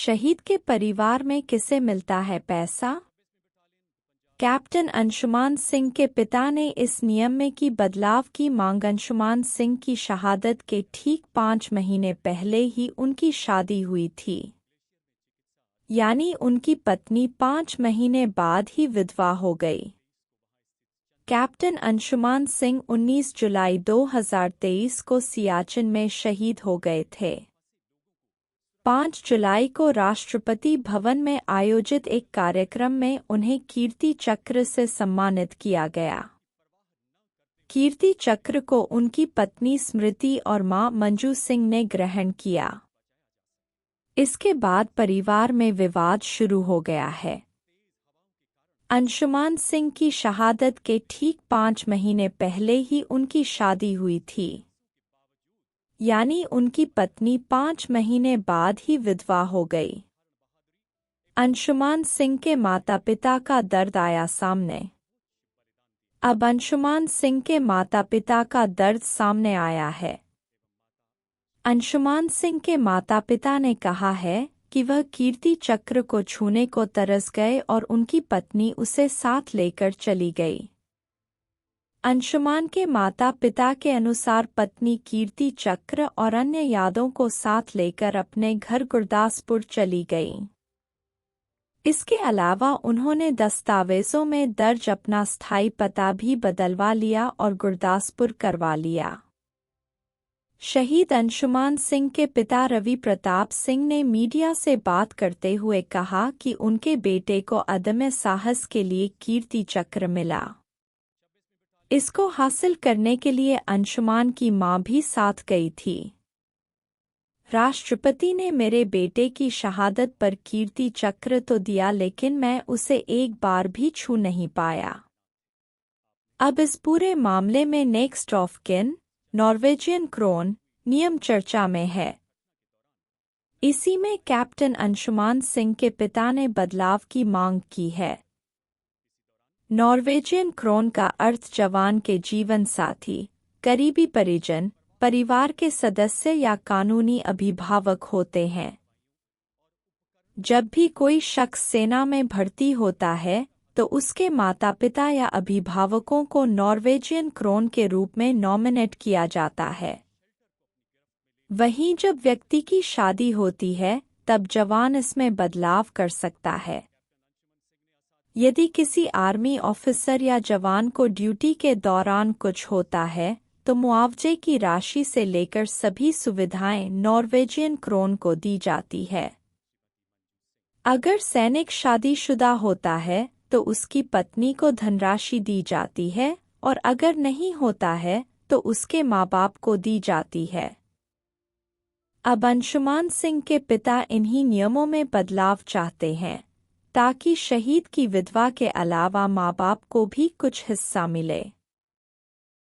शहीद के परिवार में किसे मिलता है पैसा? कैप्टन अंशुमान सिंह के पिता ने इस नियम में की बदलाव की मांग। अंशुमान सिंह की शहादत के ठीक 5 महीने पहले ही उनकी शादी हुई थी, यानी उनकी पत्नी 5 महीने बाद ही विधवा हो गई। कैप्टन अंशुमान सिंह 19 जुलाई 2023 को सियाचिन में शहीद हो गए थे। 5 जुलाई को राष्ट्रपति भवन में आयोजित एक कार्यक्रम में उन्हें कीर्ति चक्र से सम्मानित किया गया। कीर्ति चक्र को उनकी पत्नी स्मृति और मां मंजू सिंह ने ग्रहण किया। इसके बाद परिवार में विवाद शुरू हो गया है। अंशुमान सिंह की शहादत के ठीक 5 महीने पहले ही उनकी शादी हुई थी, यानी उनकी पत्नी 5 महीने बाद ही विधवा हो गई। अंशुमान सिंह के माता पिता का दर्द आया सामने। अब अंशुमान सिंह के माता पिता का दर्द सामने आया है। अंशुमान सिंह के माता पिता ने कहा है कि वह कीर्ति चक्र को छूने को तरस गए और उनकी पत्नी उसे साथ लेकर चली गई। अंशुमान के माता पिता के अनुसार पत्नी कीर्ति चक्र और अन्य यादों को साथ लेकर अपने घर गुरदासपुर चली गई। इसके अलावा उन्होंने दस्तावेजों में दर्ज अपना स्थायी पता भी बदलवा लिया और गुरदासपुर करवा लिया। शहीद अंशुमान सिंह के पिता रवि प्रताप सिंह ने मीडिया से बात करते हुए कहा कि उनके बेटे को अदम्य साहस के लिए कीर्ति चक्र मिला। इसको हासिल करने के लिए अंशुमान की मां भी साथ गई थी। राष्ट्रपति ने मेरे बेटे की शहादत पर कीर्ति चक्र तो दिया, लेकिन मैं उसे एक बार भी छू नहीं पाया। अब इस पूरे मामले में next of kin Norwegian krone नियम चर्चा में है। इसी में कैप्टन अंशुमान सिंह के पिता ने बदलाव की मांग की है। नॉर्वेजियन क्रोन का अर्थ जवान के जीवन साथी, करीबी परिजन, परिवार के सदस्य या कानूनी अभिभावक होते हैं। जब भी कोई शख्स सेना में भर्ती होता है तो उसके माता पिता या अभिभावकों को नॉर्वेजियन क्रोन के रूप में नॉमिनेट किया जाता है। वहीं जब व्यक्ति की शादी होती है तब जवान इसमें बदलाव कर सकता है। यदि किसी आर्मी ऑफिसर या जवान को ड्यूटी के दौरान कुछ होता है तो मुआवजे की राशि से लेकर सभी सुविधाएं नॉर्वेजियन क्रोन को दी जाती है। अगर सैनिक शादीशुदा होता है तो उसकी पत्नी को धनराशि दी जाती है और अगर नहीं होता है तो उसके माँ बाप को दी जाती है। अब अंशुमान सिंह के पिता इन्हीं नियमों में बदलाव चाहते हैं ताकि शहीद की विधवा के अलावा माँ बाप को भी कुछ हिस्सा मिले।